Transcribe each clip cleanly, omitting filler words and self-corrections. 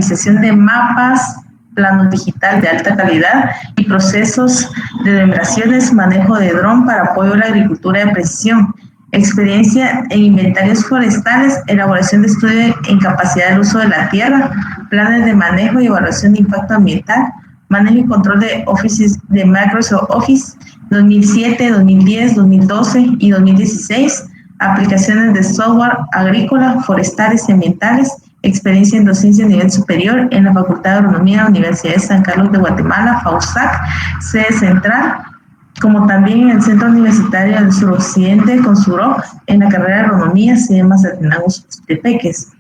realización de mapas, planos digital de alta calidad y procesos de denominaciones, manejo de dron para apoyo a la agricultura de precisión, experiencia en inventarios forestales, elaboración de estudios en capacidad del uso de la tierra, planes de manejo y evaluación de impacto ambiental, manejo y control de Office de Microsoft Office 2007, 2010, 2012 y 2016, aplicaciones de software agrícola, forestales y ambientales, experiencia en docencia a nivel superior en la Facultad de Agronomía de la Universidad de San Carlos de Guatemala, FAUSAC, sede central, como también en el Centro Universitario del Suroccidente, CONSUROC, en la carrera de Agronomía, sede Mazatenango, Tepeques.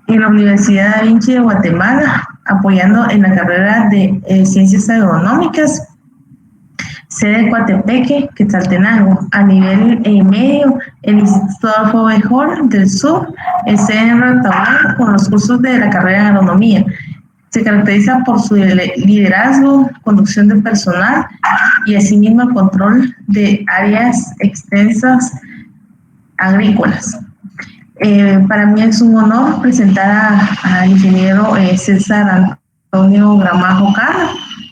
En la Universidad Da Vinci de Guatemala, apoyando en la carrera de Ciencias Agronómicas, sede Coatepeque, Quetzaltenango. A nivel medio, el Instituto Adolfo B. Hall del Sur, el CNR Tahual, con los cursos de la carrera de Agronomía. Se caracteriza por su liderazgo, conducción de personal y asimismo el control de áreas extensas agrícolas. Para mí es un honor presentar al ingeniero César Antonio Gramajo Carla.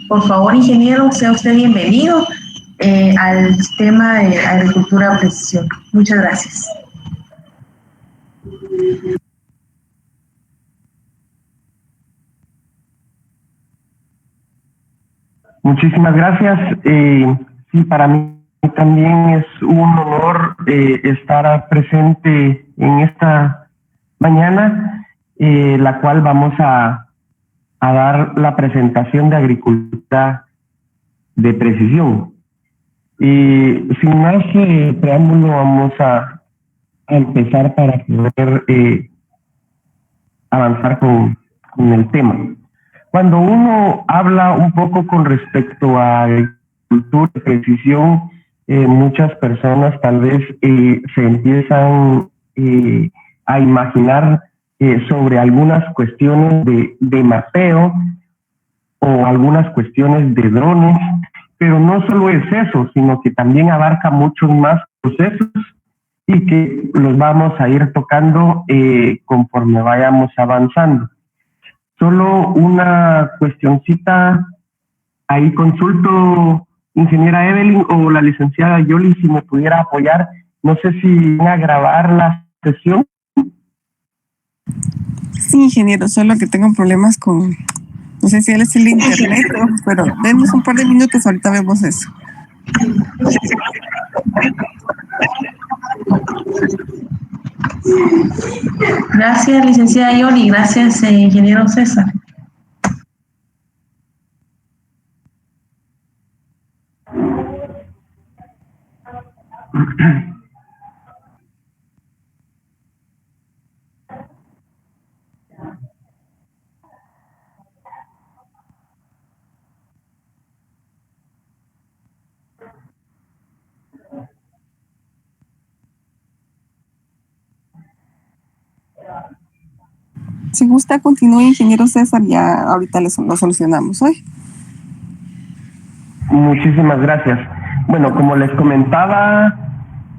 Por favor, ingeniero, sea usted bienvenido al tema de agricultura de precisión. Muchas gracias. Muchísimas gracias. Sí, para mí también es un honor estar presente en esta mañana, la cual vamos a dar la presentación de agricultura de precisión. Sin más preámbulo, vamos a empezar para poder avanzar con el tema. Cuando uno habla un poco con respecto a agricultura de precisión, muchas personas tal vez se empiezan a imaginar sobre algunas cuestiones de mapeo o algunas cuestiones de drones, pero no solo es eso, sino que también abarca muchos más procesos y que los vamos a ir tocando conforme vayamos avanzando. Solo una cuestioncita, ahí consulto, ingeniera Evelyn o la licenciada Yoli, si me pudiera apoyar. No sé si van a grabar la sesión. Sí, ingeniero, solo que tengo problemas con, no sé si él es el internet, pero denos un par de minutos, ahorita vemos eso. Gracias, licenciada Yoli. Gracias, ingeniero César. Si gusta, continúe, ingeniero César, ya ahorita lo solucionamos hoy. Muchísimas gracias. Bueno, como les comentaba,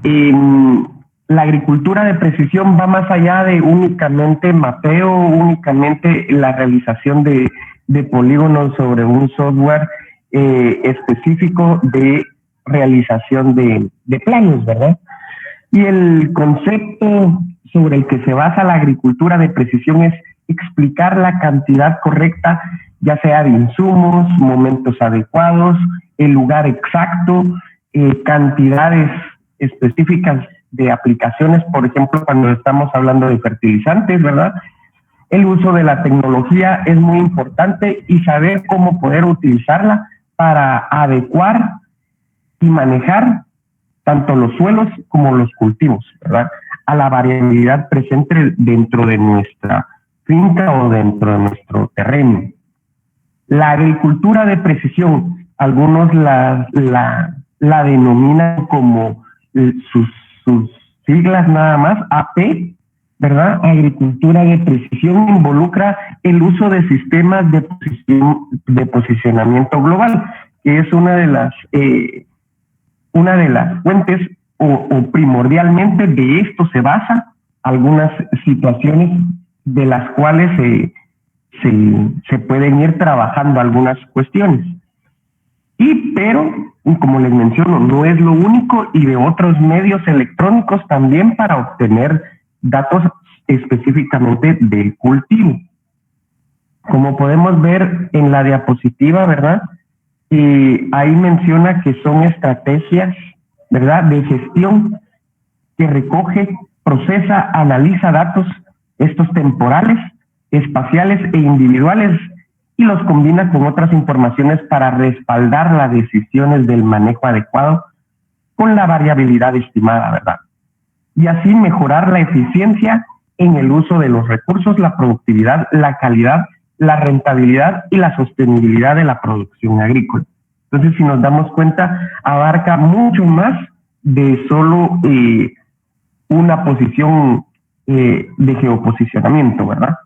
la agricultura de precisión va más allá de únicamente mapeo, únicamente la realización de polígonos sobre un software específico de realización de planos, ¿verdad? Y el concepto sobre el que se basa la agricultura de precisión es explicar la cantidad correcta, ya sea de insumos, momentos adecuados, el lugar exacto, cantidades específicas de aplicaciones, por ejemplo, cuando estamos hablando de fertilizantes, ¿verdad? El uso de la tecnología es muy importante y saber cómo poder utilizarla para adecuar y manejar tanto los suelos como los cultivos, ¿verdad? A la variabilidad presente dentro de nuestra finca o dentro de nuestro terreno. La agricultura de precisión, algunos la denominan como sus siglas nada más, AP, ¿verdad? Agricultura de precisión involucra el uso de sistemas de posicionamiento global, que es una de las fuentes o primordialmente de esto se basa algunas situaciones de las cuales se pueden ir trabajando algunas cuestiones. Pero, como les menciono, no es lo único, y de otros medios electrónicos también para obtener datos específicamente del cultivo. Como podemos ver en la diapositiva, ¿verdad? Ahí menciona que son estrategias, ¿verdad?, de gestión que recoge, procesa, analiza datos, estos temporales, espaciales e individuales, y los combina con otras informaciones para respaldar las decisiones del manejo adecuado con la variabilidad estimada, ¿verdad? Y así mejorar la eficiencia en el uso de los recursos, la productividad, la calidad, la rentabilidad y la sostenibilidad de la producción agrícola. Entonces, si nos damos cuenta, abarca mucho más de solo una posición de geoposicionamiento, ¿verdad?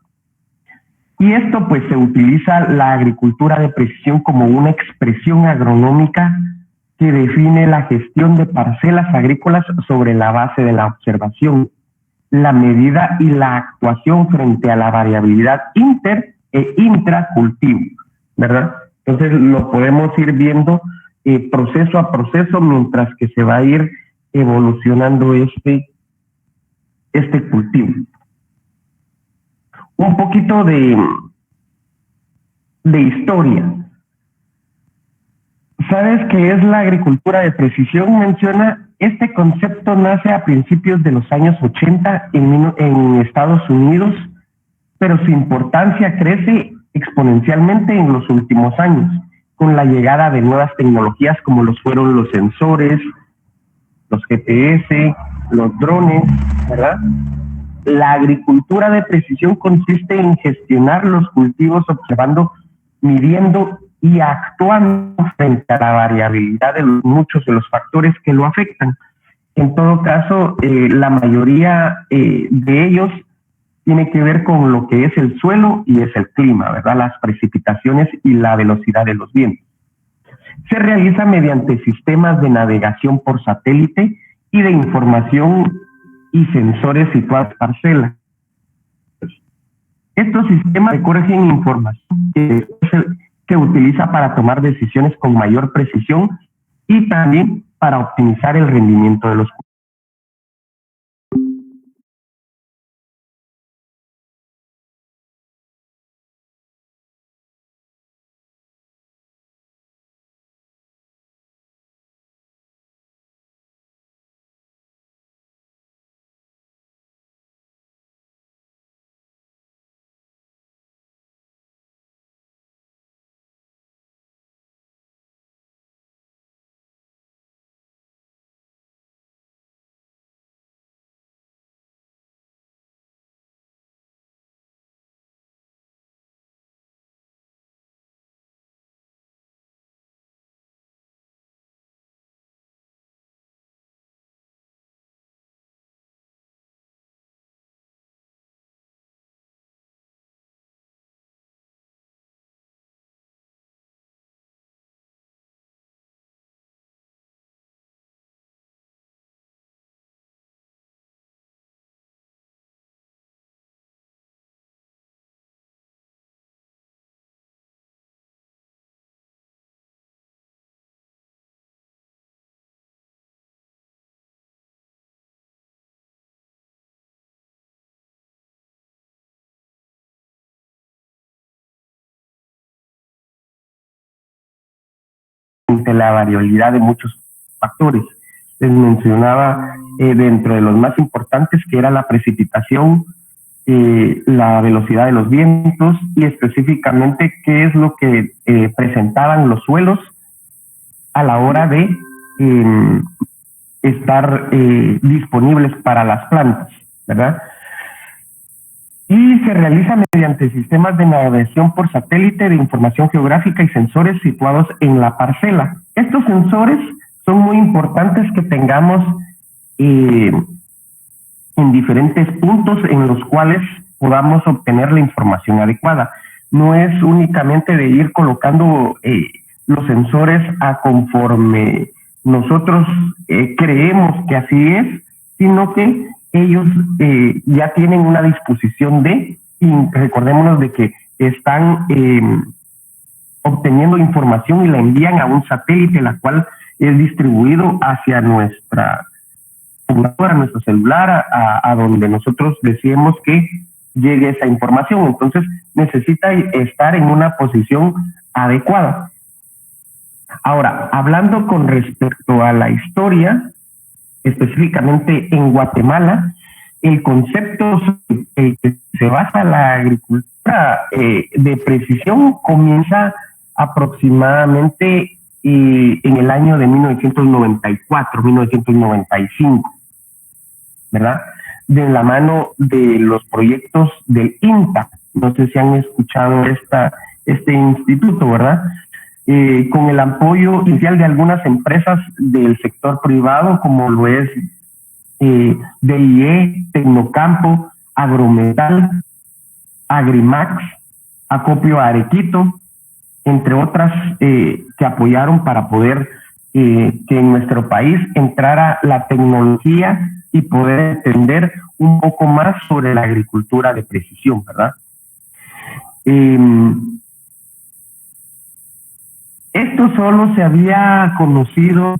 Y esto pues se utiliza la agricultura de precisión como una expresión agronómica que define la gestión de parcelas agrícolas sobre la base de la observación, la medida y la actuación frente a la variabilidad inter e intracultivo, ¿verdad? Entonces lo podemos ir viendo proceso a proceso mientras que se va a ir evolucionando este cultivo. Un poquito de historia. ¿Sabes qué es la agricultura de precisión? Menciona, este concepto nace a principios de los años 80 en Estados Unidos, pero su importancia crece exponencialmente en los últimos años, con la llegada de nuevas tecnologías como los fueron los sensores, los GPS, los drones, ¿verdad? La agricultura de precisión consiste en gestionar los cultivos observando, midiendo y actuando frente a la variabilidad de muchos de los factores que lo afectan. En todo caso, la mayoría de ellos tiene que ver con lo que es el suelo y es el clima, ¿verdad? Las precipitaciones y la velocidad de los vientos. Se realiza mediante sistemas de navegación por satélite y de información y sensores situados en parcelas. Estos sistemas recogen información que se utiliza para tomar decisiones con mayor precisión y también para optimizar el rendimiento de los cultivos. Ante la variabilidad de muchos factores. Les mencionaba dentro de los más importantes que era la precipitación, la velocidad de los vientos y específicamente qué es lo que presentaban los suelos a la hora de estar disponibles para las plantas, ¿verdad? Y se realiza mediante sistemas de navegación por satélite de información geográfica y sensores situados en la parcela. Estos sensores son muy importantes que tengamos en diferentes puntos en los cuales podamos obtener la información adecuada. No es únicamente de ir colocando los sensores a conforme nosotros creemos que así es, sino que ellos ya tienen una disposición y recordémonos de que están obteniendo información y la envían a un satélite, la cual es distribuido hacia nuestra computadora, nuestro celular, a donde nosotros deseemos que llegue esa información. Entonces necesita estar en una posición adecuada. Ahora, hablando con respecto a la historia, específicamente en Guatemala, el concepto en el que se basa la agricultura de precisión comienza aproximadamente en el año de 1994, 1995, ¿verdad? De la mano de los proyectos del INTA. No sé si han escuchado este instituto, ¿verdad? Con el apoyo inicial de algunas empresas del sector privado, como lo es DIE, Tecnocampo, Agrometal, Agrimax, Acopio Arequito, entre otras que apoyaron para poder que en nuestro país entrara la tecnología y poder entender un poco más sobre la agricultura de precisión, ¿verdad? Esto solo se había conocido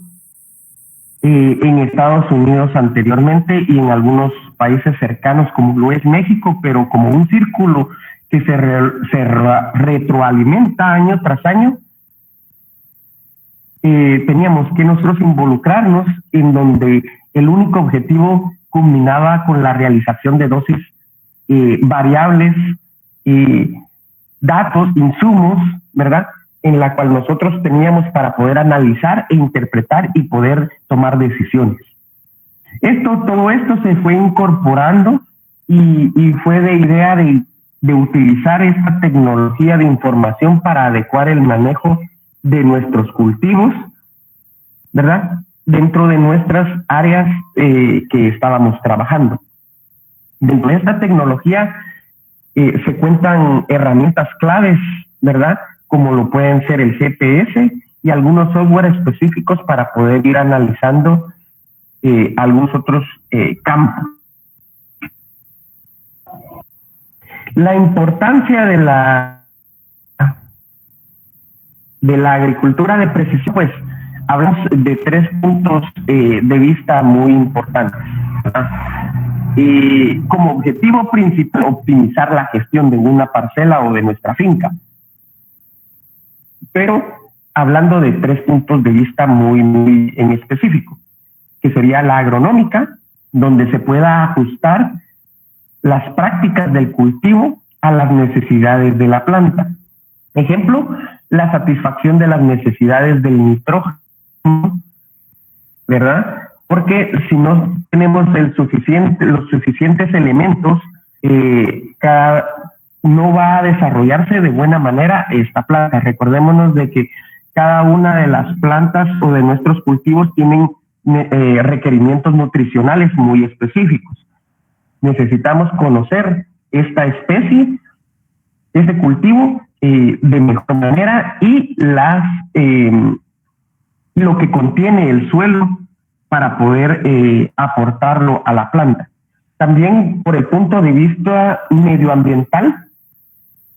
en Estados Unidos anteriormente y en algunos países cercanos como lo es México, pero como un círculo que se retroalimenta año tras año, teníamos que nosotros involucrarnos en donde el único objetivo culminaba con la realización de dosis variables, datos, insumos, ¿verdad?, en la cual nosotros teníamos para poder analizar e interpretar y poder tomar decisiones. Todo esto se fue incorporando y fue de idea de utilizar esta tecnología de información para adecuar el manejo de nuestros cultivos, ¿verdad?, dentro de nuestras áreas que estábamos trabajando. Dentro de esta tecnología se cuentan herramientas claves, ¿verdad?, como lo pueden ser el GPS y algunos software específicos para poder ir analizando algunos otros campos. La importancia de la agricultura de precisión, pues hablamos de 3 puntos de vista muy importantes, ¿verdad? Como objetivo principal, optimizar la gestión de una parcela o de nuestra finca. Pero hablando de 3 puntos de vista muy en específico, que sería la agronómica, donde se pueda ajustar las prácticas del cultivo a las necesidades de la planta. Ejemplo, la satisfacción de las necesidades del nitrógeno, ¿verdad? Porque si no tenemos los suficientes elementos, no va a desarrollarse de buena manera esta planta. Recordémonos de que cada una de las plantas o de nuestros cultivos tienen requerimientos nutricionales muy específicos. Necesitamos conocer esta especie, este cultivo, de mejor manera y lo que contiene el suelo para poder aportarlo a la planta. También por el punto de vista medioambiental,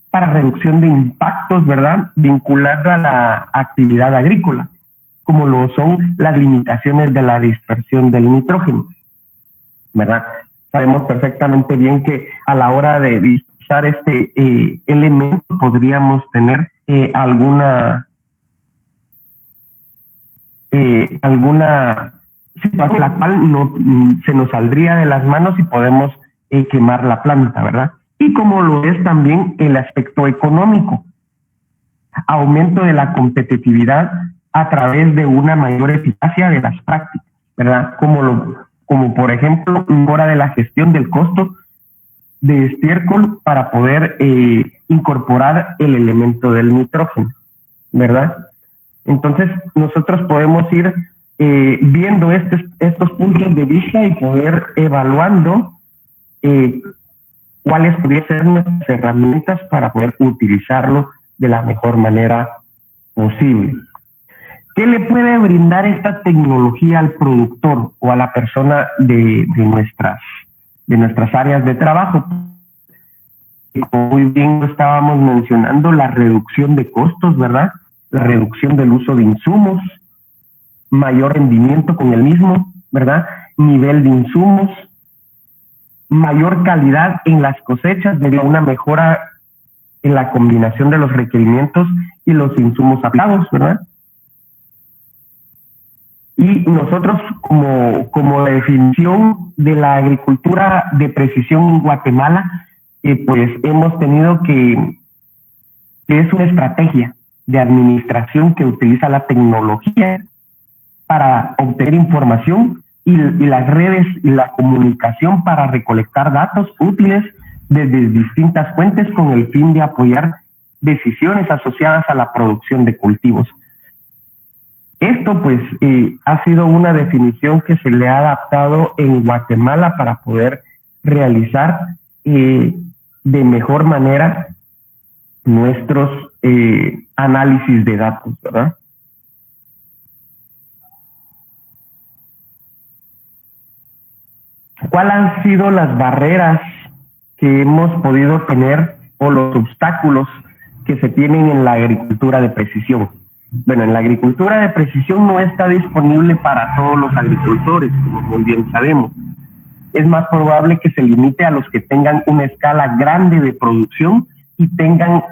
para reducción de impactos, ¿verdad?, vinculados a la actividad agrícola, como lo son las limitaciones de la dispersión del nitrógeno, ¿verdad? Sabemos perfectamente bien que a la hora de usar este elemento podríamos tener alguna situación la cual no se nos saldría de las manos y podemos quemar la planta, ¿verdad? Y como lo es también el aspecto económico, aumento de la competitividad a través de una mayor eficacia de las prácticas, ¿verdad? Como por ejemplo, mejora de la gestión del costo de estiércol para poder incorporar el elemento del nitrógeno, ¿verdad? Entonces, nosotros podemos ir viendo estos puntos de vista y poder evaluando cuáles podrían ser nuestras herramientas para poder utilizarlo de la mejor manera posible. ¿Qué le puede brindar esta tecnología al productor o a la persona de nuestras áreas de trabajo? como muy bien lo estábamos mencionando, la reducción de costos, ¿verdad? La reducción del uso de insumos, mayor rendimiento con el mismo, ¿verdad? Nivel de insumos, mayor calidad en las cosechas debido a una mejora en la combinación de los requerimientos y los insumos aplicados, ¿verdad? Y nosotros, como definición de la agricultura de precisión en Guatemala, pues hemos tenido que es una estrategia de administración que utiliza la tecnología para obtener información y las redes y la comunicación para recolectar datos útiles desde distintas fuentes con el fin de apoyar decisiones asociadas a la producción de cultivos. Esto pues ha sido una definición que se le ha adaptado en Guatemala para poder realizar de mejor manera nuestros análisis de datos, ¿verdad? ¿Cuáles han sido las barreras que hemos podido tener o los obstáculos que se tienen en la agricultura de precisión? Bueno, en la agricultura de precisión no está disponible para todos los agricultores, como muy bien sabemos. Es más probable que se limite a los que tengan una escala grande de producción y tengan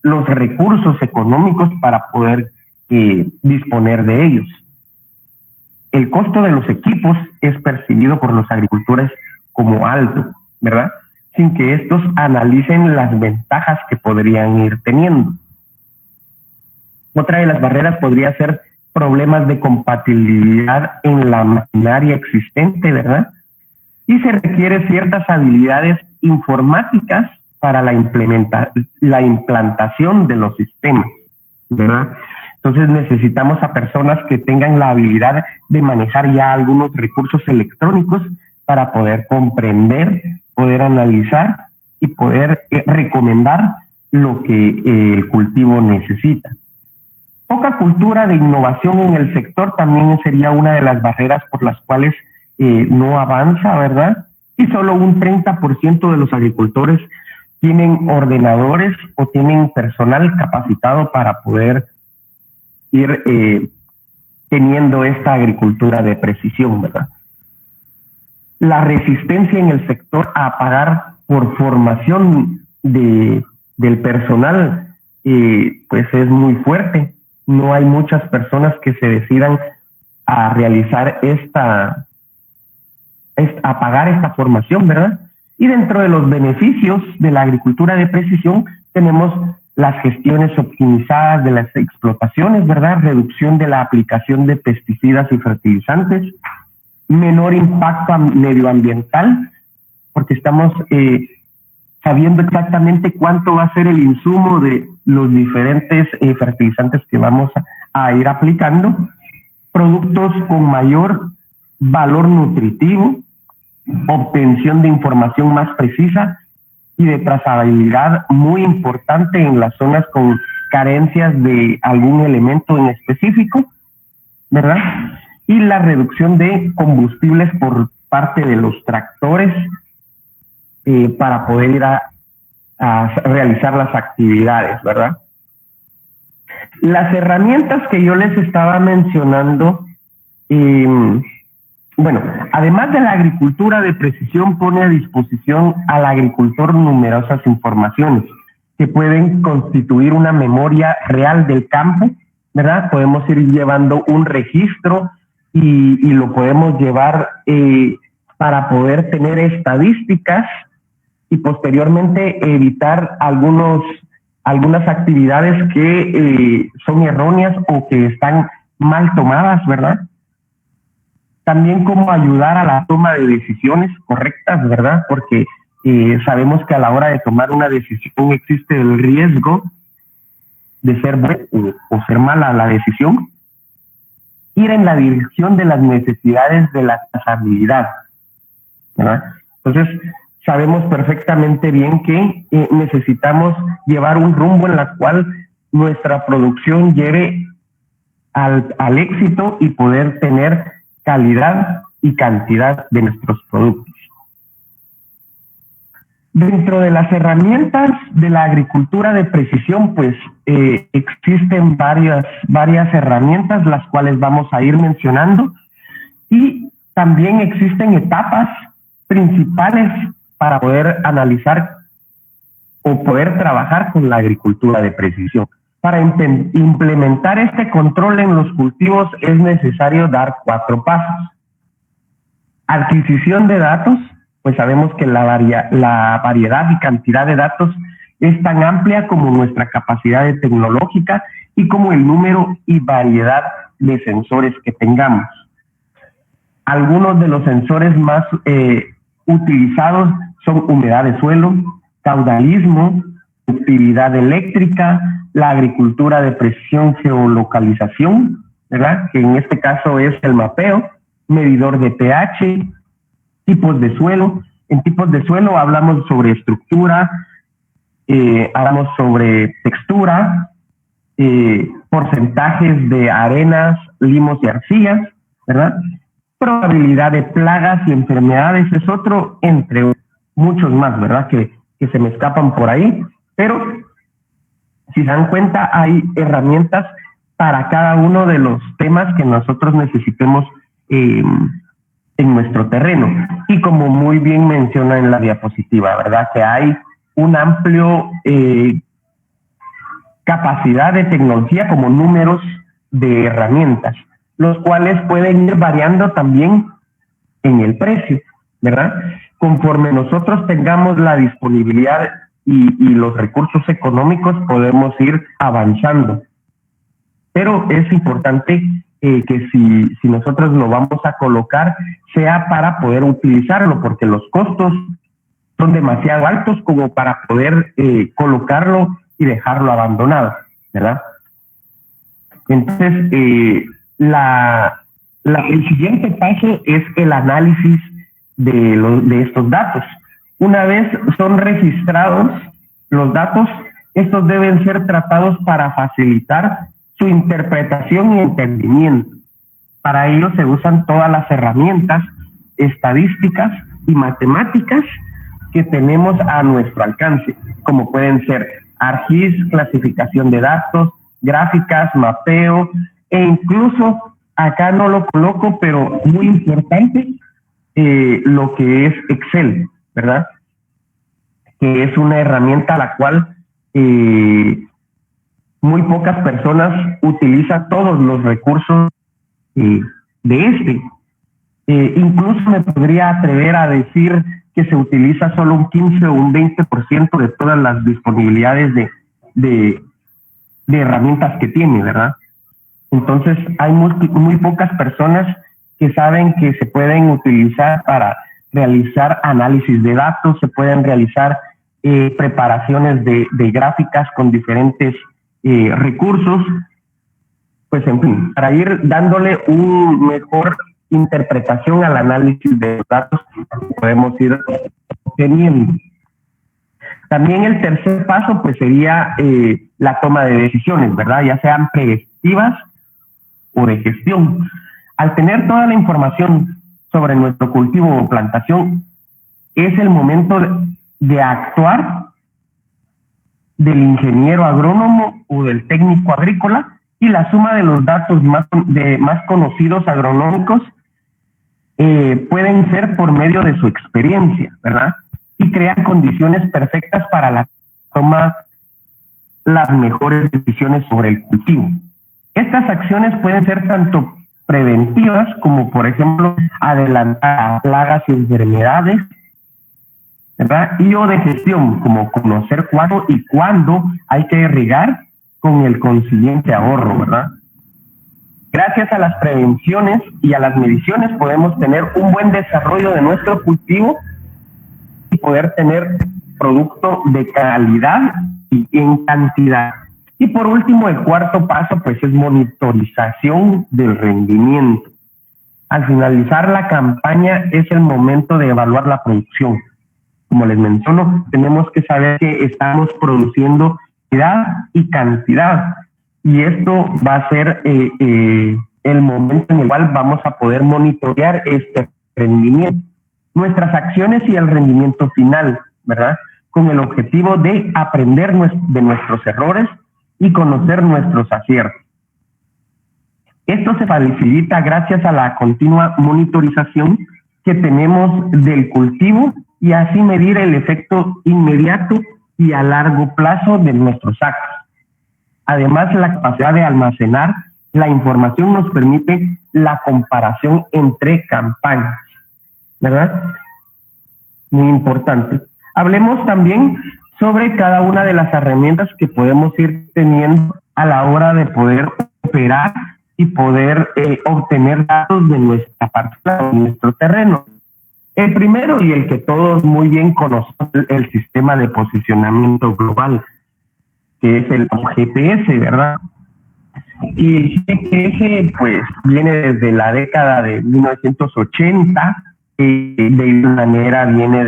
los recursos económicos para poder disponer de ellos. El costo de los equipos es percibido por los agricultores como alto, ¿verdad? Sin que estos analicen las ventajas que podrían ir teniendo. Otra de las barreras podría ser problemas de compatibilidad en la maquinaria existente, ¿verdad? Y se requiere ciertas habilidades informáticas para la implantación de los sistemas, ¿verdad? Entonces necesitamos a personas que tengan la habilidad de manejar ya algunos recursos electrónicos para poder comprender, poder analizar y poder recomendar lo que el cultivo necesita. Poca cultura de innovación en el sector también sería una de las barreras por las cuales no avanza, ¿verdad? Y solo un 30% de los agricultores tienen ordenadores o tienen personal capacitado para poder ir teniendo esta agricultura de precisión, ¿verdad? La resistencia en el sector a pagar por formación del personal pues es muy fuerte. No hay muchas personas que se decidan a realizar a pagar esta formación, ¿verdad? Y dentro de los beneficios de la agricultura de precisión tenemos las gestiones optimizadas de las explotaciones, ¿verdad? Reducción de la aplicación de pesticidas y fertilizantes, menor impacto medioambiental, porque estamos sabiendo exactamente cuánto va a ser el insumo de los diferentes fertilizantes que vamos a ir aplicando, productos con mayor valor nutritivo, obtención de información más precisa y de trazabilidad muy importante en las zonas con carencias de algún elemento en específico, ¿verdad? Y la reducción de combustibles por parte de los tractores para poder ir a realizar las actividades, ¿verdad? Las herramientas que yo les estaba mencionando, bueno, además de la agricultura de precisión, pone a disposición al agricultor numerosas informaciones que pueden constituir una memoria real del campo, ¿verdad? Podemos ir llevando un registro y lo podemos llevar para poder tener estadísticas y posteriormente evitar algunas actividades que son erróneas o que están mal tomadas, ¿verdad? También cómo ayudar a la toma de decisiones correctas, ¿verdad? Porque sabemos que a la hora de tomar una decisión existe el riesgo de ser buena o ser mala la decisión. Ir en la dirección de las necesidades de la trazabilidad, ¿verdad? Entonces, sabemos perfectamente bien que necesitamos llevar un rumbo en la cual nuestra producción lleve al éxito y poder tener calidad y cantidad de nuestros productos. Dentro de las herramientas de la agricultura de precisión, pues existen varias herramientas, las cuales vamos a ir mencionando, y también existen etapas principales para poder analizar o poder trabajar con la agricultura de precisión. Para implementar este control en los cultivos es necesario dar 4 pasos. Adquisición de datos, pues sabemos que la variedad y cantidad de datos es tan amplia como nuestra capacidad tecnológica y como el número y variedad de sensores que tengamos. Algunos de los sensores más utilizados son humedad de suelo, caudalismo, actividad eléctrica, la agricultura de precisión, geolocalización, ¿verdad? Que en este caso es el mapeo, medidor de pH, tipos de suelo. En tipos de suelo hablamos sobre estructura, hablamos sobre textura, porcentajes de arenas, limos y arcillas, ¿verdad? Probabilidad de plagas y enfermedades es otro, entre muchos más, ¿verdad? Que se me escapan por ahí, pero si se dan cuenta hay herramientas para cada uno de los temas que nosotros necesitemos en nuestro terreno. Y como muy bien menciona en la diapositiva, ¿verdad? Que hay un amplio capacidad de tecnología como números de herramientas, los cuales pueden ir variando también en el precio, ¿verdad? Conforme nosotros tengamos la disponibilidad y los recursos económicos, podemos ir avanzando. Pero es importante que si nosotros lo vamos a colocar, sea para poder utilizarlo, porque los costos son demasiado altos como para poder colocarlo y dejarlo abandonado, ¿verdad? Entonces, el siguiente paso es el análisis de estos datos. Una vez son registrados los datos, estos deben ser tratados para facilitar su interpretación y entendimiento. Para ello se usan todas las herramientas estadísticas y matemáticas que tenemos a nuestro alcance, como pueden ser ArcGIS, clasificación de datos, gráficas, mapeo, e incluso, acá no lo coloco, pero muy importante, lo que es Excel, ¿verdad? Que es una herramienta a la cual muy pocas personas utilizan todos los recursos de incluso me podría atrever a decir que se utiliza solo un 15 o un 20% de todas las disponibilidades de herramientas que tiene, ¿verdad? Entonces hay muy pocas personas que saben que se pueden utilizar para realizar análisis de datos, se pueden realizar preparaciones de gráficas con diferentes recursos, pues en fin, para ir dándole una mejor interpretación al análisis de los datos que podemos ir teniendo. También el tercer paso pues sería la toma de decisiones, ¿verdad? Ya sean preventivas o de gestión. Al tener toda la información sobre nuestro cultivo o plantación, es el momento de actuar del ingeniero agrónomo o del técnico agrícola, y la suma de los datos más conocidos agronómicos pueden ser por medio de su experiencia, ¿verdad? Y crean condiciones perfectas para la toma las mejores decisiones sobre el cultivo. Estas acciones pueden ser tanto preventivas como, por ejemplo, adelantar a plagas y enfermedades, ¿verdad? Y o de gestión, como conocer cuándo y cuándo hay que irrigar con el consiguiente ahorro, ¿verdad? Gracias a las prevenciones y a las mediciones podemos tener un buen desarrollo de nuestro cultivo y poder tener producto de calidad y en cantidad. Y por último, el cuarto paso pues es monitorización del rendimiento. Al finalizar la campaña es el momento de evaluar la producción. Como les menciono, tenemos que saber que estamos produciendo calidad y cantidad, y esto va a ser el momento en el cual vamos a poder monitorear este rendimiento, nuestras acciones y el rendimiento final, ¿verdad? con el objetivo de aprender de nuestros errores y conocer nuestros aciertos. Esto se facilita gracias a la continua monitorización que tenemos del cultivo y así medir el efecto inmediato y a largo plazo de nuestros actos. Además, la capacidad de almacenar la información nos permite la comparación entre campañas, ¿verdad? Muy importante. Hablemos también sobre cada una de las herramientas que podemos ir teniendo a la hora de poder operar y poder obtener datos de nuestra parcela, de nuestro terreno. El primero y el que todos muy bien conocemos, el sistema de posicionamiento global, que es el GPS, ¿verdad? Y el GPS, pues, viene desde la década de 1980, de manera viene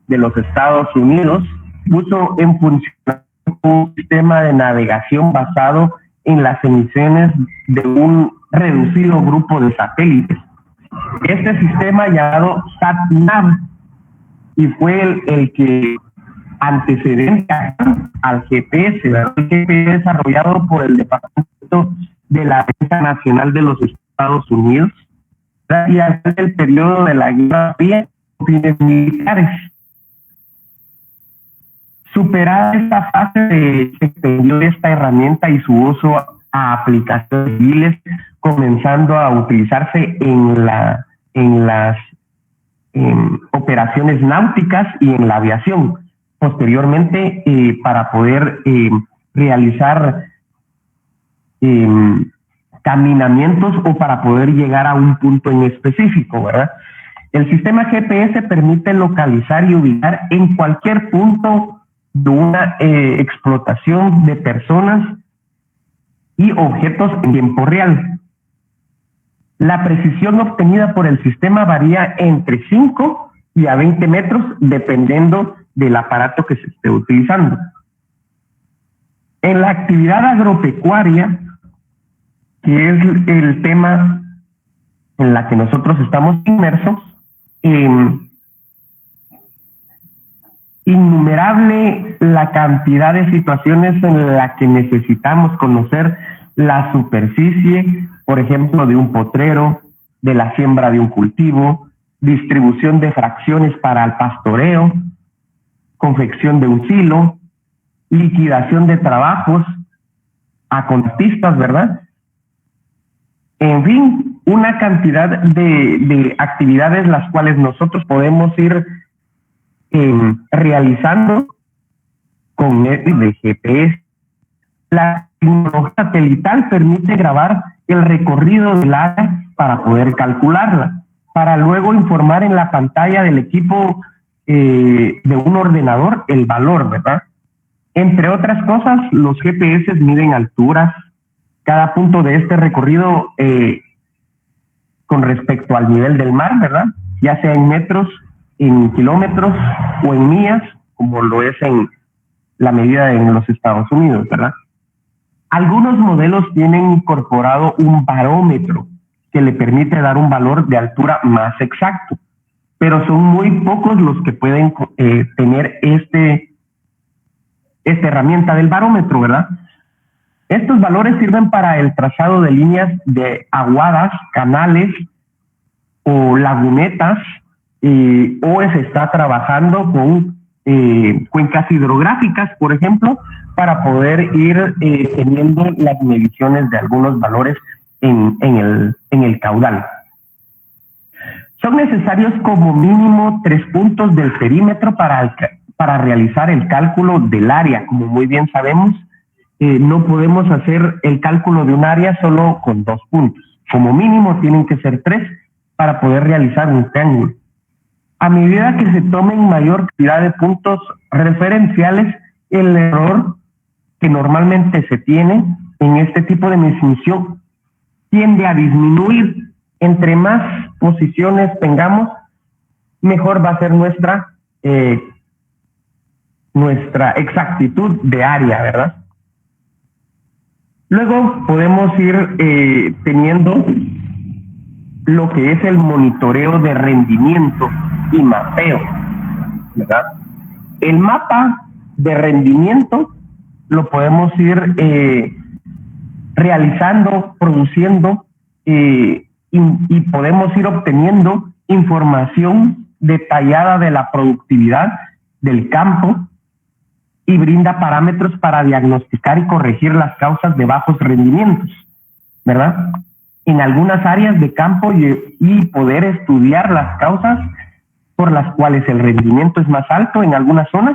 de los Estados Unidos, puso en función un sistema de navegación basado en las emisiones de un reducido grupo de satélites. Este sistema llamado SatNav, y fue el que antecedente al GPS, ¿verdad? El GPS desarrollado por el Departamento de la Defensa Nacional de los Estados Unidos, y hasta el periodo de la Guerra Fría, fines militares. Superada esta fase, se extendió esta herramienta y su uso a aplicaciones civiles, comenzando a utilizarse en las operaciones náuticas y en la aviación. Posteriormente, para poder realizar caminamientos o para poder llegar a un punto en específico, ¿verdad? El sistema GPS permite localizar y ubicar en cualquier punto de una explotación de personas y objetos en tiempo real. La precisión obtenida por el sistema varía entre 5 y a 20 metros, dependiendo del aparato que se esté utilizando. En la actividad agropecuaria, que es el tema en la que nosotros estamos inmersos, innumerable la cantidad de situaciones en la que necesitamos conocer la superficie, por ejemplo, de un potrero, de la siembra de un cultivo, distribución de fracciones para el pastoreo, confección de un silo, liquidación de trabajos a contratistas, ¿verdad? En fin, una cantidad de actividades las cuales nosotros podemos ir realizando con el GPS. La tecnología satelital permite grabar el recorrido del área para poder calcularla, para luego informar en la pantalla del equipo de un ordenador el valor, ¿verdad? Entre otras cosas, los GPS miden alturas, cada punto de este recorrido con respecto al nivel del mar, ¿verdad? Ya sea en metros, en kilómetros o en millas, como lo es en la medida en los Estados Unidos, ¿verdad? Algunos modelos tienen incorporado un barómetro que le permite dar un valor de altura más exacto, pero son muy pocos los que pueden tener esta herramienta del barómetro, ¿verdad? Estos valores sirven para el trazado de líneas de aguadas, canales o lagunetas, o se está trabajando con cuencas hidrográficas, por ejemplo, para poder ir teniendo las mediciones de algunos valores en el caudal. Son necesarios como mínimo 3 puntos del perímetro para realizar el cálculo del área. Como muy bien sabemos, no podemos hacer el cálculo de un área solo con 2 puntos. Como mínimo tienen que ser 3 para poder realizar un triángulo. A medida que se tomen mayor cantidad de puntos referenciales, el error que normalmente se tiene en este tipo de medición tiende a disminuir. Entre más posiciones tengamos, mejor va a ser nuestra exactitud de área, ¿verdad? Luego podemos ir teniendo lo que es el monitoreo de rendimiento y mapeo, ¿verdad? el mapa de rendimiento lo podemos ir realizando, produciendo y podemos ir obteniendo información detallada de la productividad del campo y brinda parámetros para diagnosticar y corregir las causas de bajos rendimientos, ¿verdad? En algunas áreas de campo y poder estudiar las causas por las cuales el rendimiento es más alto en algunas zonas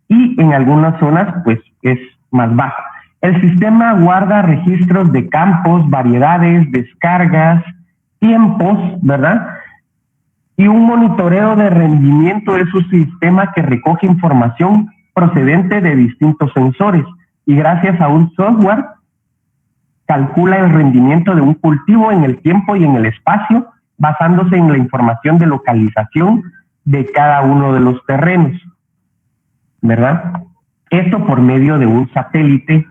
y en algunas zonas pues es más bajo. El sistema guarda registros de campos, variedades, descargas, tiempos, ¿verdad? Y un monitoreo de rendimiento es un sistema que recoge información procedente de distintos sensores y gracias a un software calcula el rendimiento de un cultivo en el tiempo y en el espacio basándose en la información de localización de cada uno de los terrenos, ¿verdad? Esto por medio de un satélite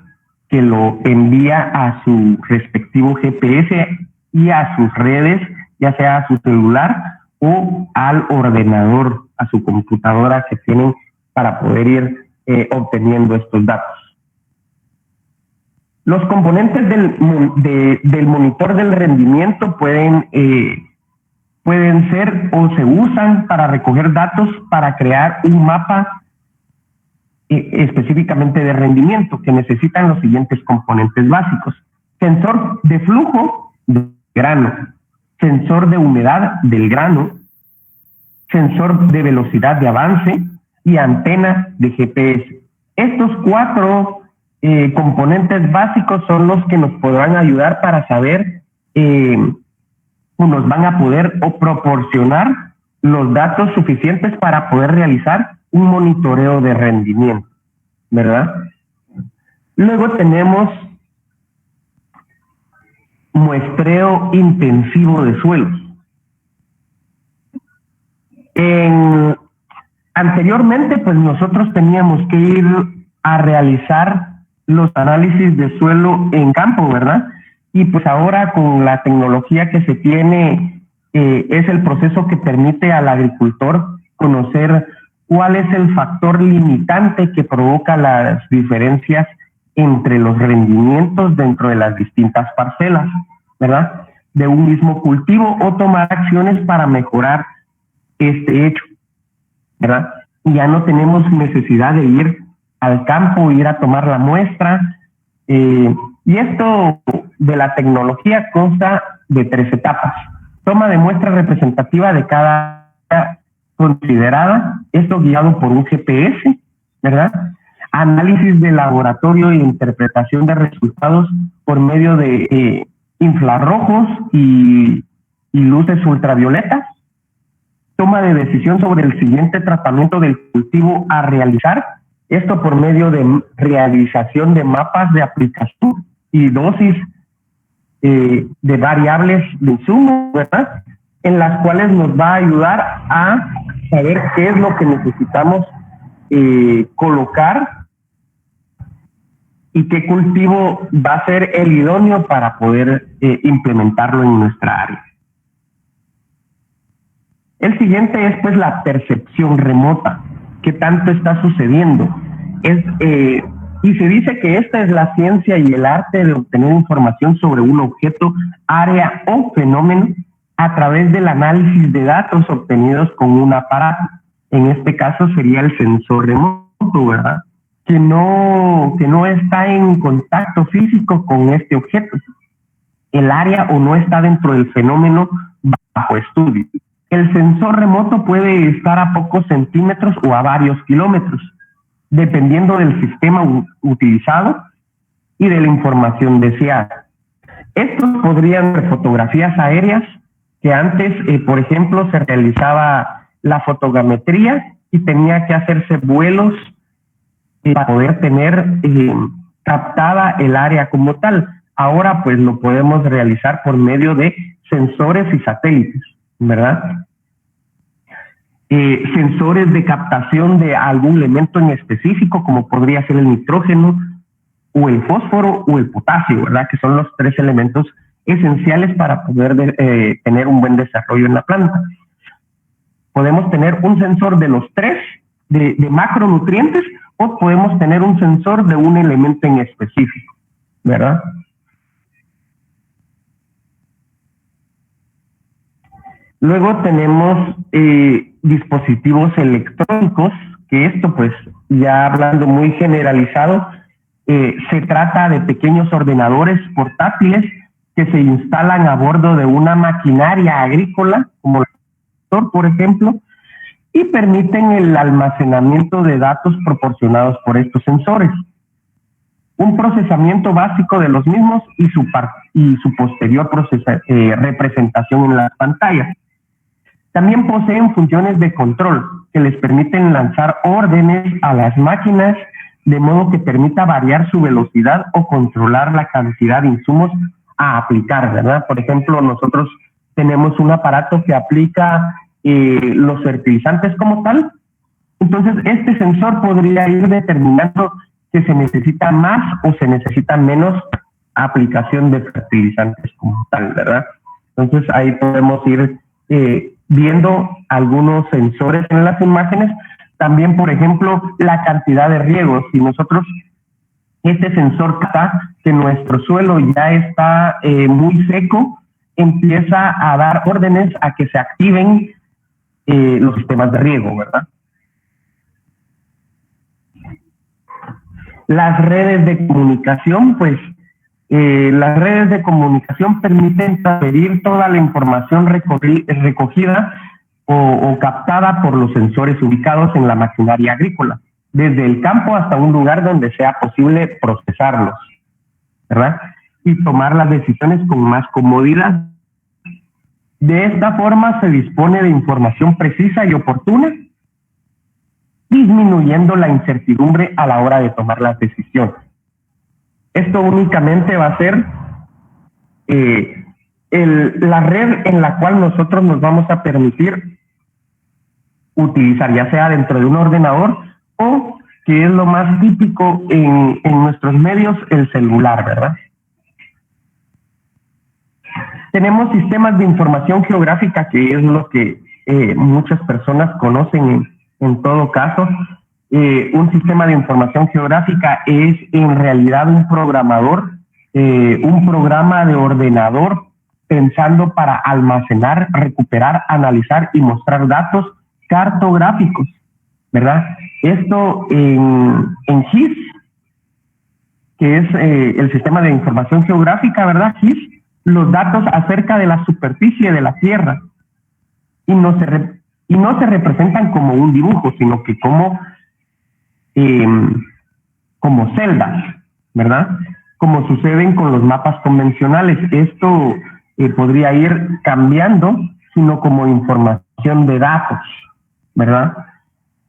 que lo envía a su respectivo GPS y a sus redes, ya sea a su celular o al ordenador, a su computadora que tienen para poder ir obteniendo estos datos. Los componentes del monitor del rendimiento pueden ser o se usan para recoger datos para crear un mapa específicamente de rendimiento que necesitan los siguientes componentes básicos: sensor de flujo del grano, sensor de humedad del grano, sensor de velocidad de avance y antena de GPS. Estos cuatro componentes básicos son los que nos podrán ayudar para saber o nos van a poder proporcionar los datos suficientes para poder realizar un monitoreo de rendimiento, ¿verdad? Luego tenemos muestreo intensivo de suelos. Anteriormente, pues nosotros teníamos que ir a realizar los análisis de suelo en campo, ¿verdad? Y pues ahora con la tecnología que se tiene, es el proceso que permite al agricultor conocer cuál es el factor limitante que provoca las diferencias entre los rendimientos dentro de las distintas parcelas, ¿verdad? De un mismo cultivo o tomar acciones para mejorar este hecho, ¿verdad? Y ya no tenemos necesidad de ir al campo, ir a tomar la muestra. Y esto de la tecnología consta de 3 etapas. Toma de muestra representativa de cada considerada, esto guiado por un GPS, ¿verdad? Análisis de laboratorio e interpretación de resultados por medio de infrarrojos y luces ultravioletas. Toma de decisión sobre el siguiente tratamiento del cultivo a realizar, esto por medio de realización de mapas de aplicación y dosis de variables de insumo, ¿verdad? En las cuales nos va a ayudar a saber qué es lo que necesitamos colocar y qué cultivo va a ser el idóneo para poder implementarlo en nuestra área. El siguiente es pues la percepción remota. ¿Qué tanto está sucediendo? Y se dice que esta es la ciencia y el arte de obtener información sobre un objeto, área o fenómeno a través del análisis de datos obtenidos con un aparato. En este caso sería el sensor remoto, ¿verdad? Que no está en contacto físico con este objeto. El área o no está dentro del fenómeno bajo estudio. El sensor remoto puede estar a pocos centímetros o a varios kilómetros, dependiendo del sistema utilizado y de la información deseada. Estos podrían ser fotografías aéreas, que antes, por ejemplo, se realizaba la fotogrametría y tenía que hacerse vuelos para poder tener captada el área como tal. Ahora, pues, lo podemos realizar por medio de sensores y satélites, ¿verdad? Sensores de captación de algún elemento en específico, como podría ser el nitrógeno, o el fósforo, o el potasio, ¿verdad? Que son los 3 elementos esenciales para poder tener un buen desarrollo en la planta. Podemos tener un sensor de los 3 de macronutrientes, o podemos tener un sensor de un elemento en específico, ¿verdad? Luego tenemos dispositivos electrónicos, que esto pues ya hablando muy generalizado, se trata de pequeños ordenadores portátiles que se instalan a bordo de una maquinaria agrícola, como el tractor, por ejemplo, y permiten el almacenamiento de datos proporcionados por estos sensores, un procesamiento básico de los mismos y su posterior representación en las pantallas. También poseen funciones de control que les permiten lanzar órdenes a las máquinas de modo que permita variar su velocidad o controlar la cantidad de insumos a aplicar, ¿verdad? Por ejemplo, nosotros tenemos un aparato que aplica los fertilizantes como tal. Entonces, este sensor podría ir determinando que se necesita más o se necesita menos aplicación de fertilizantes como tal, ¿verdad? Entonces, ahí podemos ir viendo algunos sensores en las imágenes. También, por ejemplo, la cantidad de riego. Si nosotros, este sensor capta que nuestro suelo ya está muy seco, empieza a dar órdenes a que se activen los sistemas de riego, ¿verdad? Las redes de comunicación, pues, las redes de comunicación permiten transferir toda la información recogida o captada por los sensores ubicados en la maquinaria agrícola, desde el campo hasta un lugar donde sea posible procesarlos, ¿verdad? Y tomar las decisiones con más comodidad. De esta forma se dispone de información precisa y oportuna, disminuyendo la incertidumbre a la hora de tomar las decisiones. Esto únicamente va a ser la red en la cual nosotros nos vamos a permitir utilizar, ya sea dentro de un ordenador o, que es lo más típico en nuestros medios, el celular, ¿verdad? Tenemos sistemas de información geográfica, que es lo que muchas personas conocen en todo caso. Un sistema de información geográfica es en realidad un programador, un programa de ordenador pensando para almacenar, recuperar, analizar y mostrar datos cartográficos, ¿verdad? Esto en GIS, que es el sistema de información geográfica, ¿verdad? GIS, los datos acerca de la superficie de la Tierra, y no se representan como un dibujo, sino que como celdas, ¿verdad? Como suceden con los mapas convencionales. Esto podría ir cambiando, sino como información de datos, ¿verdad?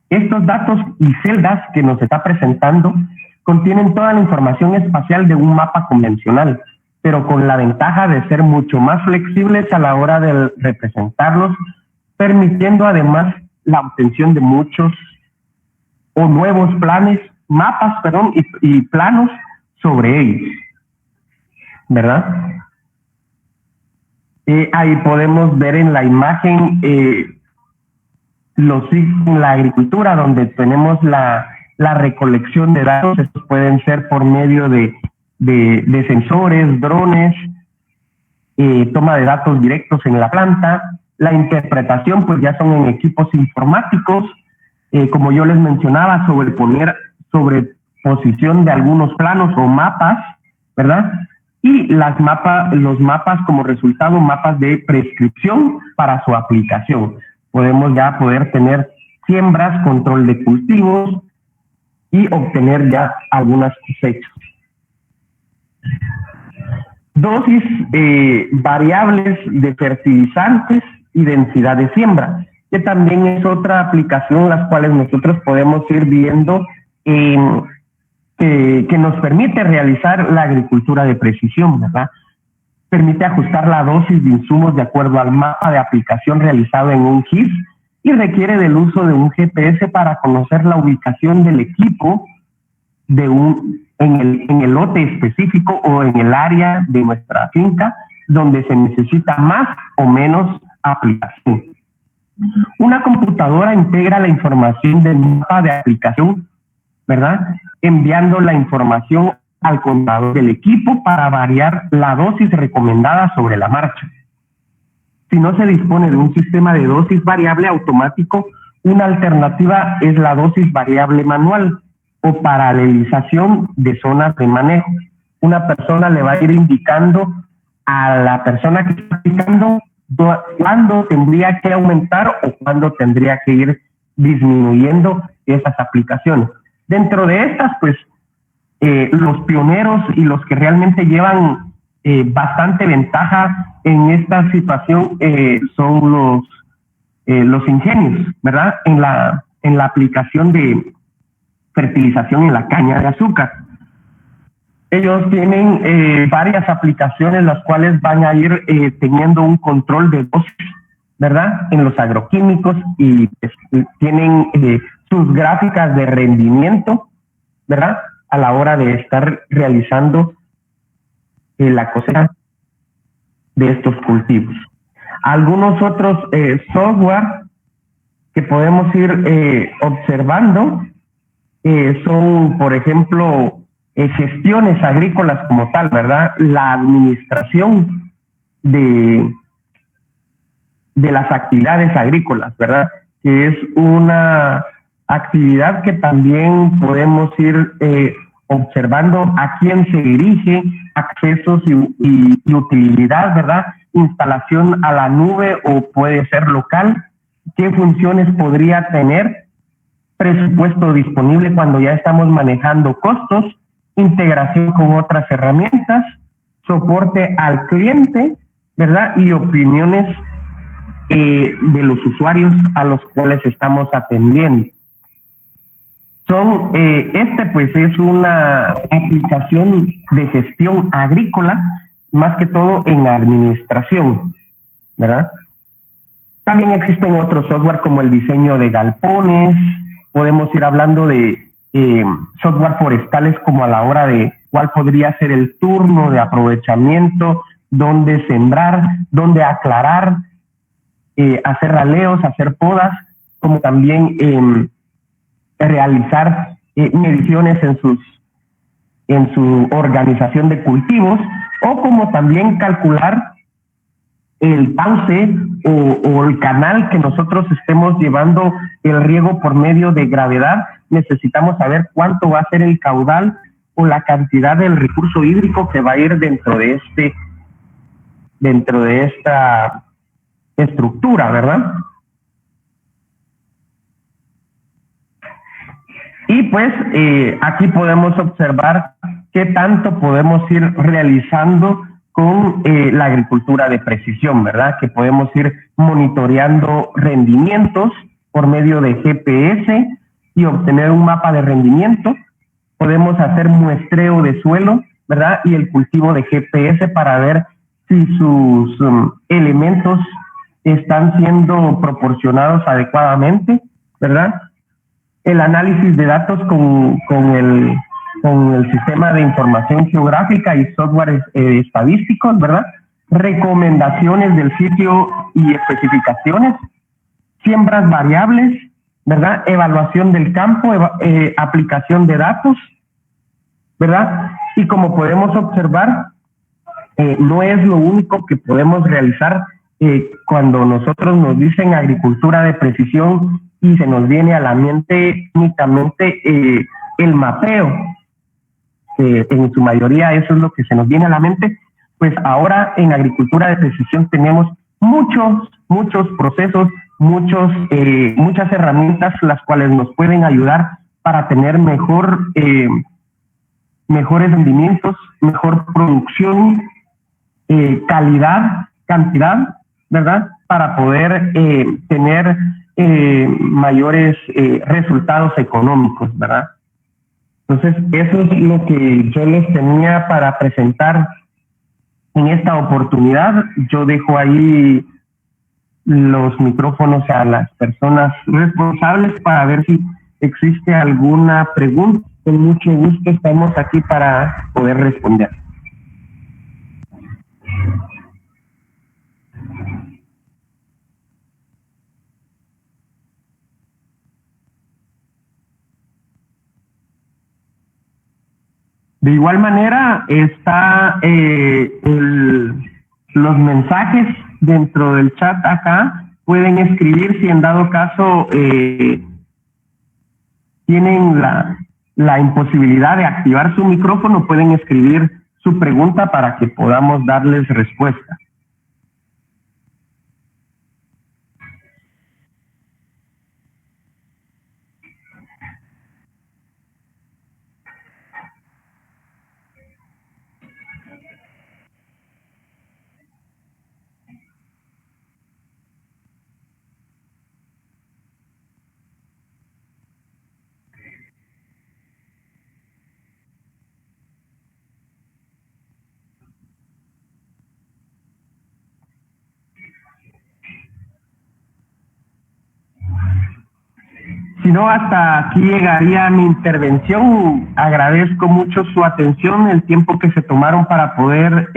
Estos datos y celdas que nos está presentando contienen toda la información espacial de un mapa convencional, pero con la ventaja de ser mucho más flexibles a la hora de representarlos, permitiendo además la obtención de muchos o nuevos mapas, y planos sobre ellos, ¿verdad? Ahí podemos ver en la imagen la agricultura, donde tenemos la recolección de datos. Estos pueden ser por medio de sensores, drones, toma de datos directos en la planta. La interpretación, pues ya son en equipos informáticos, como yo les mencionaba, sobreposición de algunos planos o mapas, ¿verdad? Y los mapas como resultado, mapas de prescripción para su aplicación. Podemos ya poder tener siembras, control de cultivos y obtener ya algunas cosechas. Dosis variables de fertilizantes y densidad de siembra, que también es otra aplicación las cuales nosotros podemos ir viendo que nos permite realizar la agricultura de precisión, ¿verdad? Permite ajustar la dosis de insumos de acuerdo al mapa de aplicación realizado en un GIS y requiere del uso de un GPS para conocer la ubicación del equipo en el lote específico o en el área de nuestra finca donde se necesita más o menos aplicación, Una computadora integra la información del mapa de aplicación, ¿verdad? Enviando la información al contador del equipo para variar la dosis recomendada sobre la marcha. Si no se dispone de un sistema de dosis variable automático, una alternativa es la dosis variable manual o paralelización de zonas de manejo. Una persona le va a ir indicando a la persona que está aplicando cuándo tendría que aumentar o cuándo tendría que ir disminuyendo esas aplicaciones. Dentro de estas, pues, los pioneros y los que realmente llevan bastante ventaja en esta situación son los ingenios, ¿verdad? En la aplicación de fertilización en la caña de azúcar. Ellos tienen varias aplicaciones las cuales van a ir teniendo un control de dosis, ¿verdad? En los agroquímicos y tienen sus gráficas de rendimiento, ¿verdad? A la hora de estar realizando la cosecha de estos cultivos. Algunos otros software que podemos ir observando son, por ejemplo, gestiones agrícolas como tal, ¿verdad? La administración de las actividades agrícolas, ¿verdad? Que es una actividad que también podemos ir observando a quién se dirige, accesos y utilidad, ¿verdad? Instalación a la nube o puede ser local, qué funciones podría tener, presupuesto disponible cuando ya estamos manejando costos, integración con otras herramientas, soporte al cliente, ¿verdad? Y opiniones de los usuarios a los cuales estamos atendiendo. Pues es una aplicación de gestión agrícola, más que todo en administración, ¿verdad? También existen otros software como el diseño de galpones, podemos ir hablando de software forestales como a la hora de cuál podría ser el turno de aprovechamiento, dónde sembrar, dónde aclarar, hacer raleos, hacer podas, como también realizar mediciones en su organización de cultivos, o como también calcular el cauce o el canal que nosotros estemos llevando el riego por medio de gravedad. Necesitamos saber cuánto va a ser el caudal o la cantidad del recurso hídrico que va a ir dentro de esta estructura, ¿verdad? Y pues aquí podemos observar qué tanto podemos ir realizando con la agricultura de precisión, ¿verdad? Que podemos ir monitoreando rendimientos por medio de GPS y obtener un mapa de rendimiento. Podemos hacer muestreo de suelo, ¿verdad? Y el cultivo de GPS para ver si sus elementos están siendo proporcionados adecuadamente, ¿verdad? El análisis de datos con el sistema de información geográfica y software estadísticos, ¿verdad? Recomendaciones del sitio y especificaciones, siembras variables, ¿verdad? Evaluación del campo, aplicación de datos, ¿verdad? Y como podemos observar, no es lo único que podemos realizar cuando nosotros nos dicen agricultura de precisión y se nos viene a la mente únicamente el mapeo. En su mayoría eso es lo que se nos viene a la mente. Pues ahora en agricultura de precisión tenemos muchos procesos, muchas herramientas las cuales nos pueden ayudar para tener mejores rendimientos, mejor producción, calidad, cantidad, ¿verdad? Para poder tener mayores resultados económicos, ¿verdad? Entonces, eso es lo que yo les tenía para presentar en esta oportunidad. Yo dejo ahí los micrófonos a las personas responsables para ver si existe alguna pregunta. Con mucho gusto estamos aquí para poder responder. De igual manera, está los mensajes dentro del chat acá. Pueden escribir si en dado caso tienen la imposibilidad de activar su micrófono, pueden escribir su pregunta para que podamos darles respuesta. Si no, hasta aquí llegaría mi intervención. Agradezco mucho su atención, el tiempo que se tomaron para poder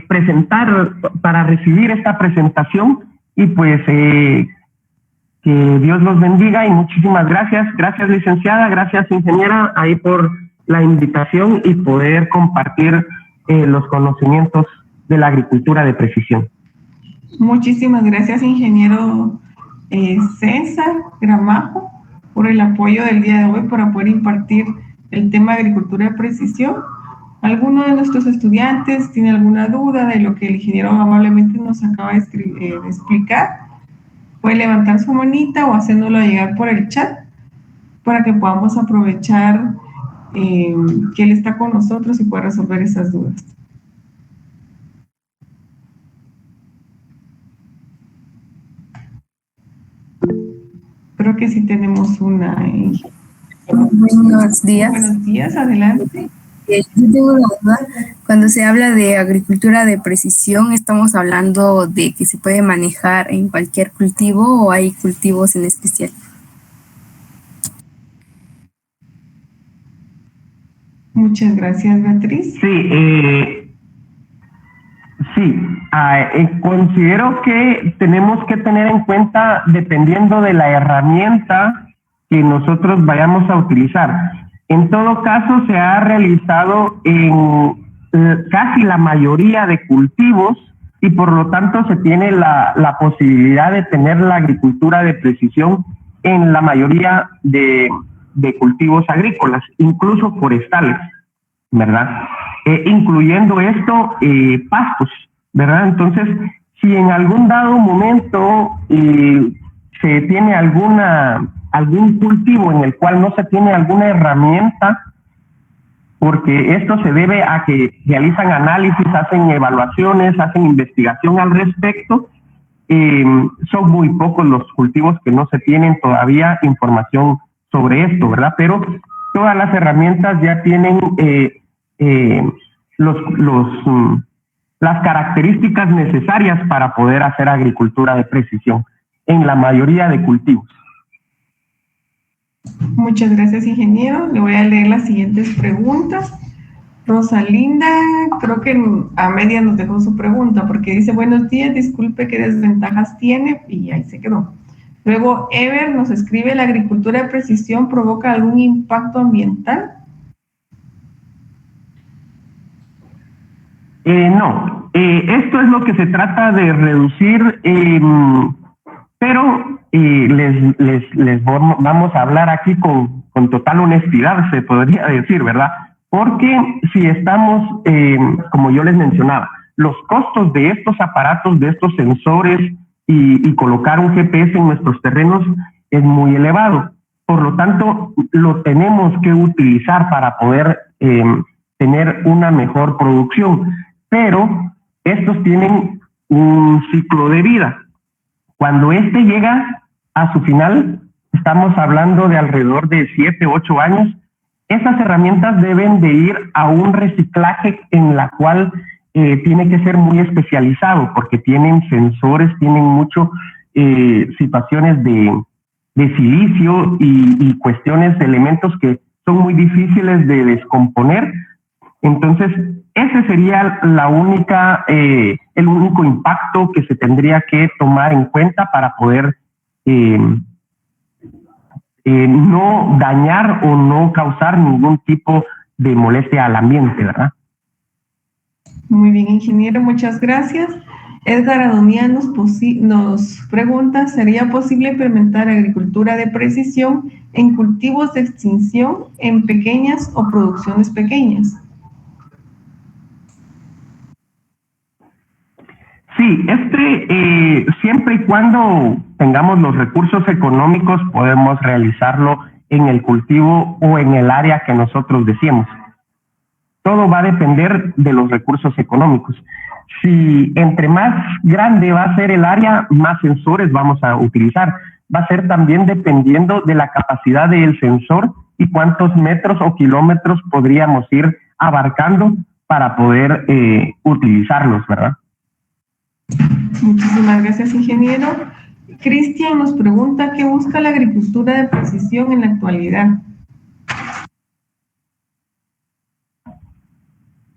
presentar, para recibir esta presentación, y pues que Dios los bendiga y muchísimas gracias. Gracias, licenciada, gracias, ingeniera, ahí por la invitación y poder compartir los conocimientos de la agricultura de precisión. Muchísimas gracias, ingeniero César Gramajo, por el apoyo del día de hoy para poder impartir el tema de agricultura de precisión. ¿Alguno de nuestros estudiantes tiene alguna duda de lo que el ingeniero amablemente nos acaba de explicar? Puede levantar su manita o haciéndolo llegar por el chat para que podamos aprovechar que él está con nosotros y pueda resolver esas dudas. Creo que sí tenemos una. Buenos días. Buenos días, adelante. Yo tengo una duda. Cuando se habla de agricultura de precisión, ¿estamos hablando de que se puede manejar en cualquier cultivo o hay cultivos en especial? Muchas gracias, Beatriz. Considero que tenemos que tener en cuenta, dependiendo de la herramienta que nosotros vayamos a utilizar. En todo caso, se ha realizado en casi la mayoría de cultivos y por lo tanto se tiene la posibilidad de tener la agricultura de precisión en la mayoría de cultivos agrícolas, incluso forestales, ¿verdad? Incluyendo esto, pastos, ¿verdad? Entonces, si en algún dado momento se tiene algún cultivo en el cual no se tiene alguna herramienta, porque esto se debe a que realizan análisis, hacen evaluaciones, hacen investigación al respecto, son muy pocos los cultivos que no se tienen todavía información sobre esto, ¿verdad? Pero todas las herramientas ya tienen las características necesarias para poder hacer agricultura de precisión en la mayoría de cultivos. Muchas gracias, ingeniero. Le voy a leer las siguientes preguntas. Rosalinda, creo que a media nos dejó su pregunta porque dice: buenos días, disculpe, ¿qué desventajas tiene? Y ahí se quedó. Luego, Ever nos escribe: ¿la agricultura de precisión provoca algún impacto ambiental? No, esto es lo que se trata de reducir, pero les vamos a hablar aquí con total honestidad, se podría decir, ¿verdad? Porque si estamos, como yo les mencionaba, los costos de estos aparatos, de estos sensores y colocar un GPS en nuestros terrenos es muy elevado. Por lo tanto, lo tenemos que utilizar para poder tener una mejor producción. Pero estos tienen un ciclo de vida. Cuando este llega a su final, estamos hablando de alrededor de 7, 8 años, estas herramientas deben de ir a un reciclaje en la cual tiene que ser muy especializado, porque tienen sensores, tienen mucho situaciones de silicio y cuestiones, elementos que son muy difíciles de descomponer. Entonces, ese sería el único impacto que se tendría que tomar en cuenta para poder no dañar o no causar ningún tipo de molestia al ambiente, ¿verdad? Muy bien, ingeniero, muchas gracias. Edgar Adonía nos pregunta, ¿sería posible implementar agricultura de precisión en cultivos de extinción en pequeñas o producciones pequeñas? Sí, siempre y cuando tengamos los recursos económicos podemos realizarlo en el cultivo o en el área que nosotros deseemos. Todo va a depender de los recursos económicos. Si entre más grande va a ser el área, más sensores vamos a utilizar. Va a ser también dependiendo de la capacidad del sensor y cuántos metros o kilómetros podríamos ir abarcando para poder utilizarlos, ¿verdad? Muchísimas gracias, ingeniero. Cristian nos pregunta, ¿qué busca la agricultura de precisión en la actualidad?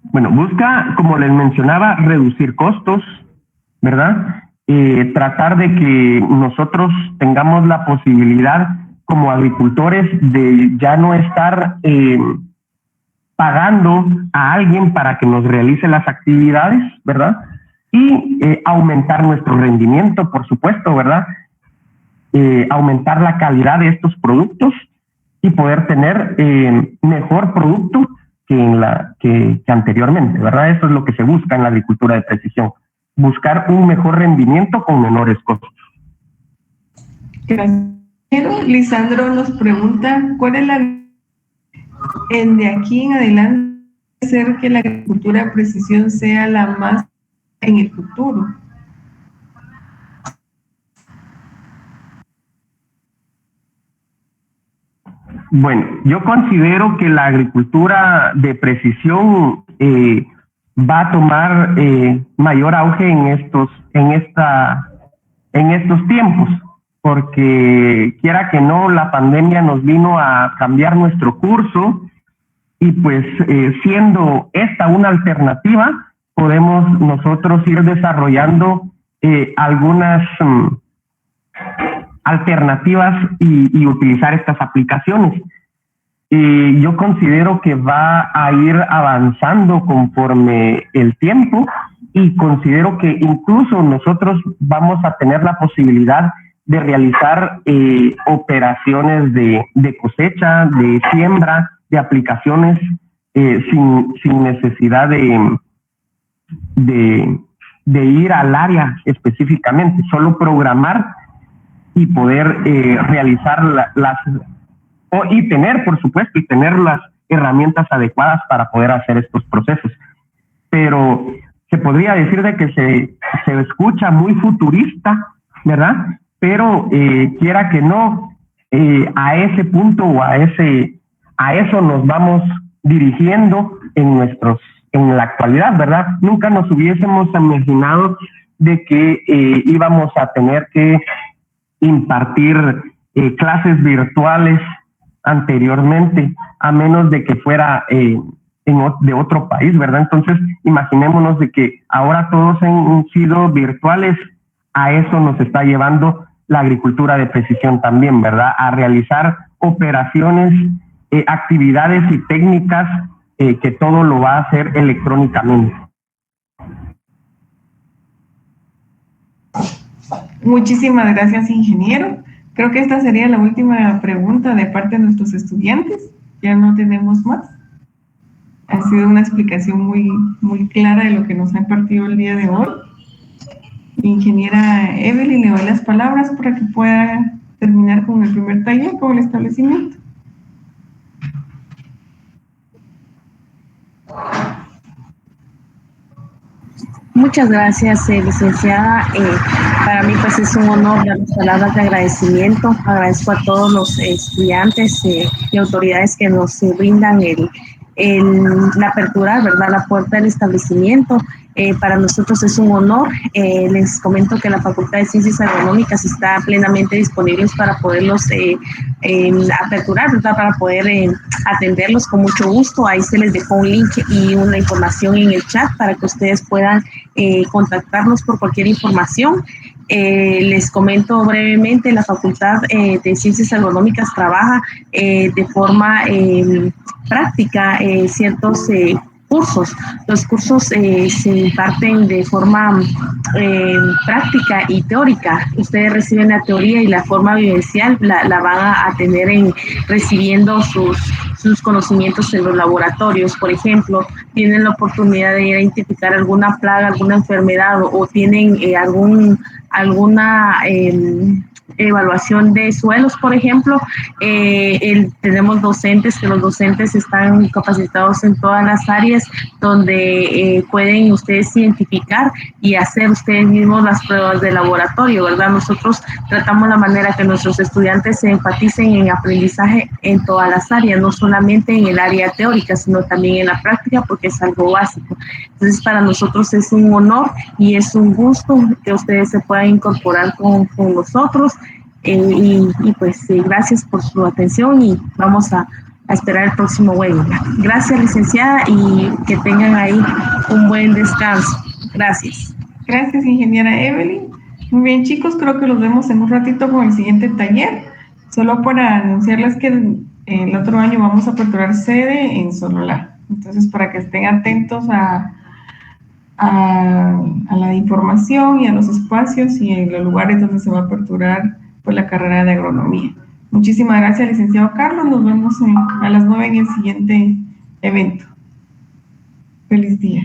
Bueno, busca, como les mencionaba, reducir costos, ¿verdad? Tratar de que nosotros tengamos la posibilidad como agricultores de ya no estar pagando a alguien para que nos realice las actividades, ¿verdad? Y aumentar nuestro rendimiento, por supuesto, ¿verdad? Aumentar la calidad de estos productos y poder tener mejor producto que anteriormente, ¿verdad? Eso es lo que se busca en la agricultura de precisión, buscar un mejor rendimiento con menores costos. Gracias. Lisandro nos pregunta, ¿cuál es de aquí en adelante hacer que la agricultura de precisión sea la más en el futuro? Bueno, yo considero que la agricultura de precisión va a tomar mayor auge en estos tiempos, porque quiera que no, la pandemia nos vino a cambiar nuestro curso y pues siendo esta una alternativa, podemos nosotros ir desarrollando algunas alternativas y utilizar estas aplicaciones. Yo considero que va a ir avanzando conforme el tiempo y considero que incluso nosotros vamos a tener la posibilidad de realizar operaciones de cosecha, de siembra, de aplicaciones sin necesidad de ir al área específicamente, solo programar y poder realizar y tener, por supuesto, y tener las herramientas adecuadas para poder hacer estos procesos. Pero se podría decir de que se escucha muy futurista, ¿verdad? Pero quiera que no, a ese punto o a eso nos vamos dirigiendo en la actualidad, ¿verdad? Nunca nos hubiésemos imaginado de que íbamos a tener que impartir clases virtuales anteriormente, a menos de que fuera de otro país, ¿verdad? Entonces, imaginémonos de que ahora todos han sido virtuales, a eso nos está llevando la agricultura de precisión también, ¿verdad? A realizar operaciones, actividades y técnicas que todo lo va a hacer electrónicamente. Muchísimas gracias, ingeniero. Creo que esta sería la última pregunta de parte de nuestros estudiantes. Ya no tenemos más. Ha sido una explicación muy clara de lo que nos ha impartido el día de hoy. Ingeniera Evelyn, le doy las palabras para que pueda terminar con el primer taller, con el establecimiento. Muchas gracias, licenciada. Para mí pues es un honor dar las palabras de agradecimiento. Agradezco a todos los estudiantes y autoridades que nos brindan la apertura, ¿verdad? La puerta del establecimiento. Para nosotros es un honor. Les comento que la Facultad de Ciencias Agronómicas está plenamente disponible para poderlos aperturar, ¿verdad? Para poder atenderlos con mucho gusto. Ahí se les dejó un link y una información en el chat para que ustedes puedan contactarnos por cualquier información. Les comento brevemente, la Facultad de Ciencias Agronómicas trabaja de forma práctica ciertos cursos. Los cursos se imparten de forma práctica y teórica. Ustedes reciben la teoría y la forma vivencial la van a tener recibiendo sus conocimientos en los laboratorios. Por ejemplo, tienen la oportunidad de ir a identificar alguna plaga, alguna enfermedad o tienen alguna evaluación de suelos, por ejemplo. Tenemos docentes, que los docentes están capacitados en todas las áreas donde pueden ustedes identificar y hacer ustedes mismos las pruebas de laboratorio, ¿verdad? Nosotros tratamos la manera que nuestros estudiantes se enfaticen en aprendizaje en todas las áreas, no solamente en el área teórica, sino también en la práctica, porque es algo básico. Entonces, para nosotros es un honor y es un gusto que ustedes se puedan incorporar con nosotros. Gracias por su atención y vamos a esperar el próximo webinar. Gracias, licenciada, y que tengan ahí un buen descanso. Gracias. Gracias, ingeniera Evelyn. Muy bien, chicos, creo que los vemos en un ratito con el siguiente taller. Solo para anunciarles que el otro año vamos a aperturar sede en Sololá. Entonces, para que estén atentos a la información y a los espacios y en los lugares donde se va a aperturar pues, la carrera de agronomía. Muchísimas gracias, licenciado Carlos. Nos vemos a las 9 en el siguiente evento. Feliz día.